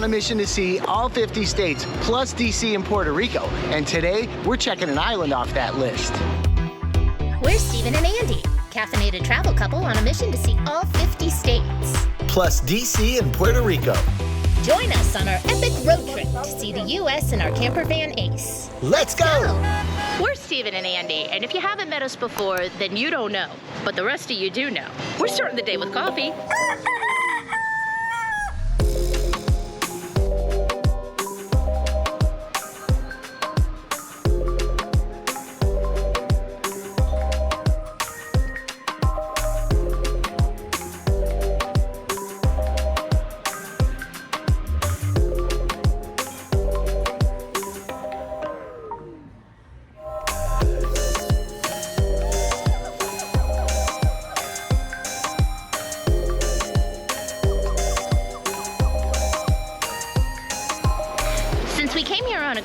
on a mission to see all 50 states, plus DC and Puerto Rico. And today, we're checking an island off that list. We're Stephen and Andy, caffeinated travel couple on a mission to see all 50 states. Plus DC and Puerto Rico. Join us on our epic road trip to see the U.S. in our camper van Ace. Let's go! We're Stephen and Andy, and if you haven't met us before, then you don't know. But the rest of you do know. We're starting the day with coffee.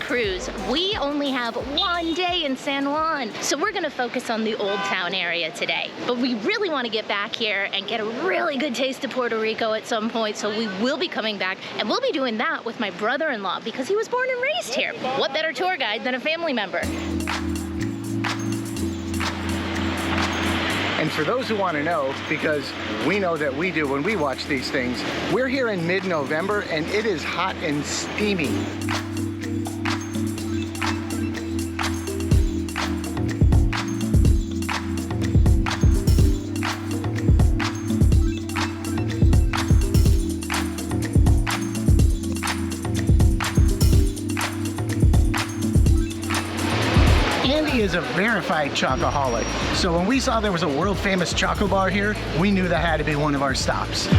Cruise. We only have one day in San Juan, so we're gonna focus on the Old Town area today. But we really want to get back here and get a really good taste of Puerto Rico at some point, so we will be coming back, and we'll be doing that with my brother-in-law because he was born and raised here. What better tour guide than a family member? And for those who want to know, because we know that we do when we watch these things, we're here in mid-November and it is hot and steamy. Is a verified chocoholic. So when we saw there was a world famous choco bar here, we knew that had to be one of our stops.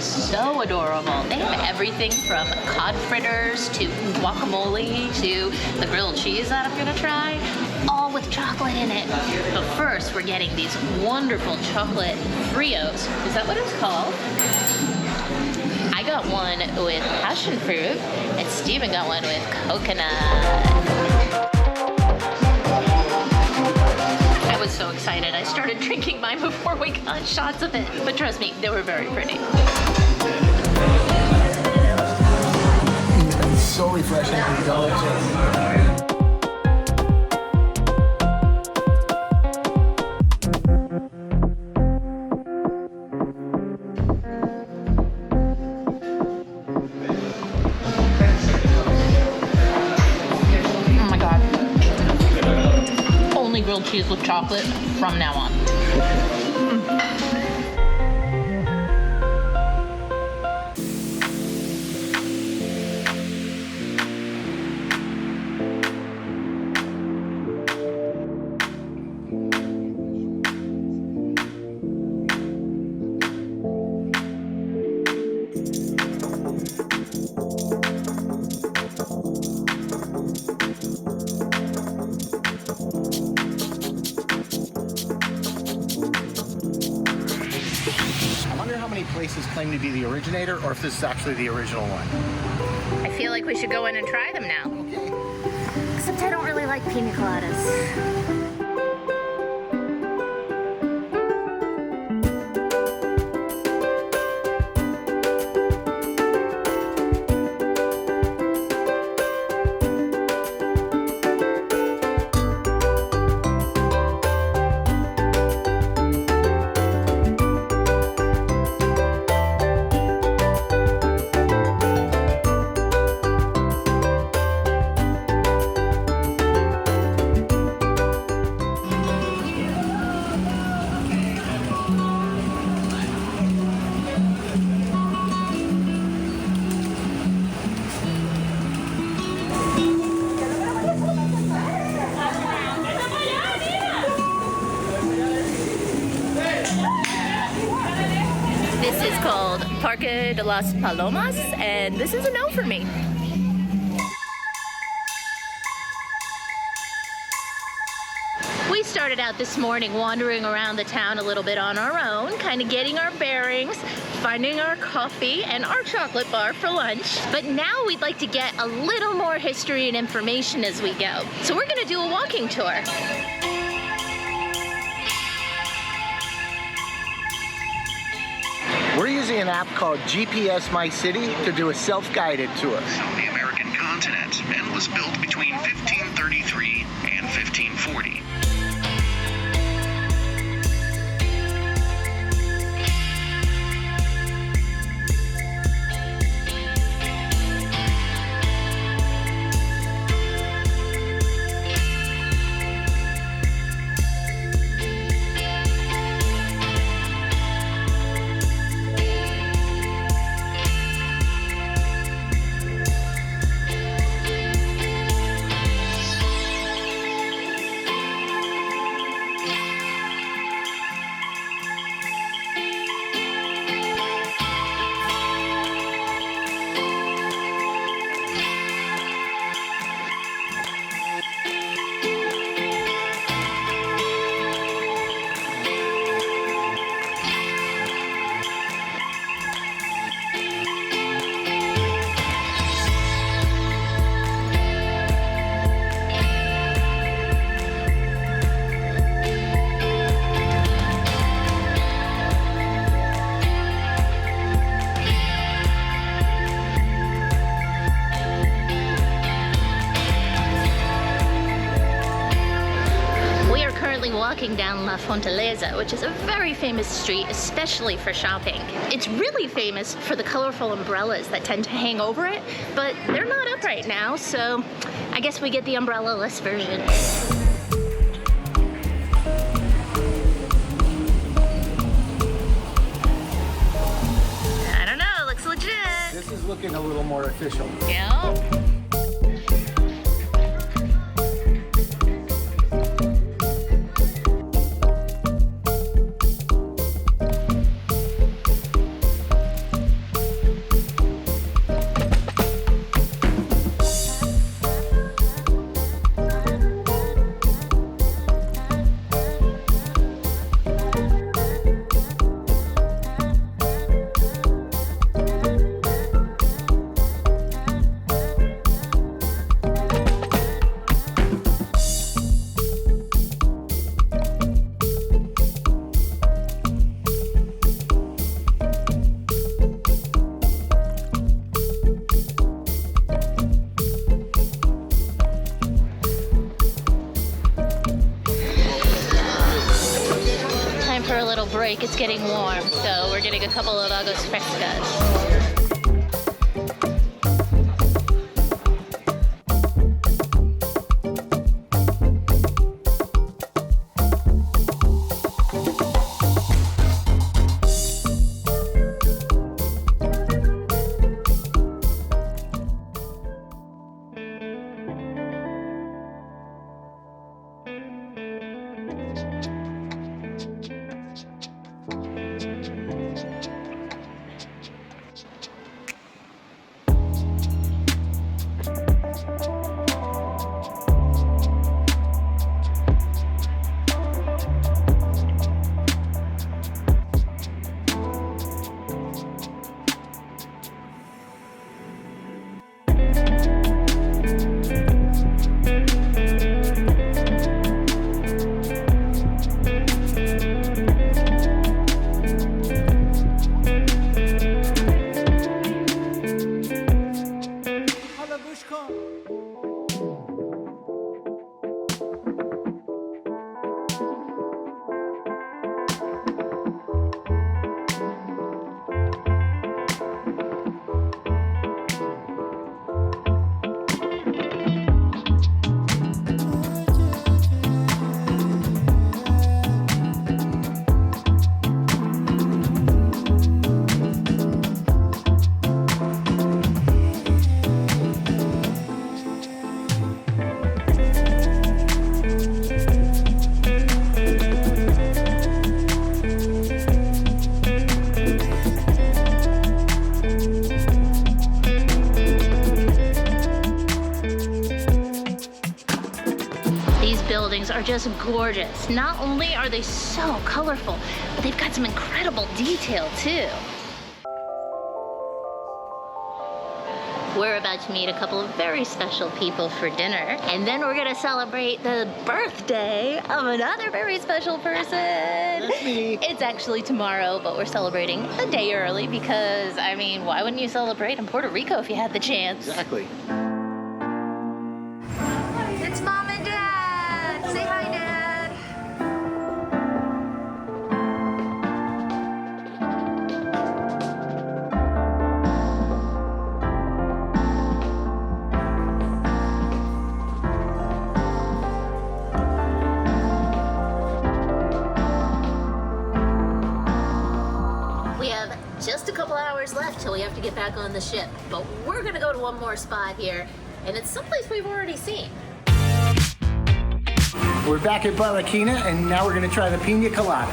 So adorable. They have everything from cod fritters to guacamole to the grilled cheese that I'm gonna try, all with chocolate in it. But first, we're getting these wonderful chocolate Frios. Is that what it's called? I got one with passion fruit, and Steven got one with coconut. I was so excited. I started drinking mine before we got shots of it. But trust me, they were very pretty. So refreshing and delicious. Oh my God. Only grilled cheese with chocolate from now on. Places claim to be the originator, or if this is actually the original one. I feel like we should go in and try them now. Okay. Except I don't really like pina coladas. called Parque de las Palomas, and this is a no for me. We started out this morning wandering around the town a little bit on our own, kind of getting our bearings, finding our coffee and our chocolate bar for lunch. But now we'd like to get a little more history and information as we go. So we're gonna do a walking tour. We're using an app called GPSmyCity to do a self-guided tour. On the American continent and was built between 1533 and 1540. Walking down La Fortaleza, which is a very famous street, especially for shopping. It's really famous for the colorful umbrellas that tend to hang over it, but they're not up right now, so I guess we get the umbrella-less version. I don't know, looks legit. This is looking a little more official. Yeah. Break. It's getting warm, so we're getting a couple of agos frescas. buildings are just gorgeous. Not only are they so colorful, but they've got some incredible detail too. We're about to meet a couple of very special people for dinner, and then we're gonna celebrate the birthday of another very special person. That's me. It's actually tomorrow, but we're celebrating a day early because, I mean, why wouldn't you celebrate in Puerto Rico if you had the chance? Exactly. It's Mom and Dad! Say hi, Dad! We have just a couple hours left till we have to get back on the ship, but we're gonna go to one more spot here, and it's someplace we've already seen. We're back at Barranquilla, and now we're gonna try the Pina Colada.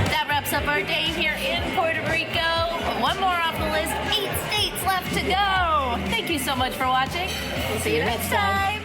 That wraps up our day here in Puerto Rico. One more off the list, 8 states left to go. Thank you so much for watching. We'll see you next time.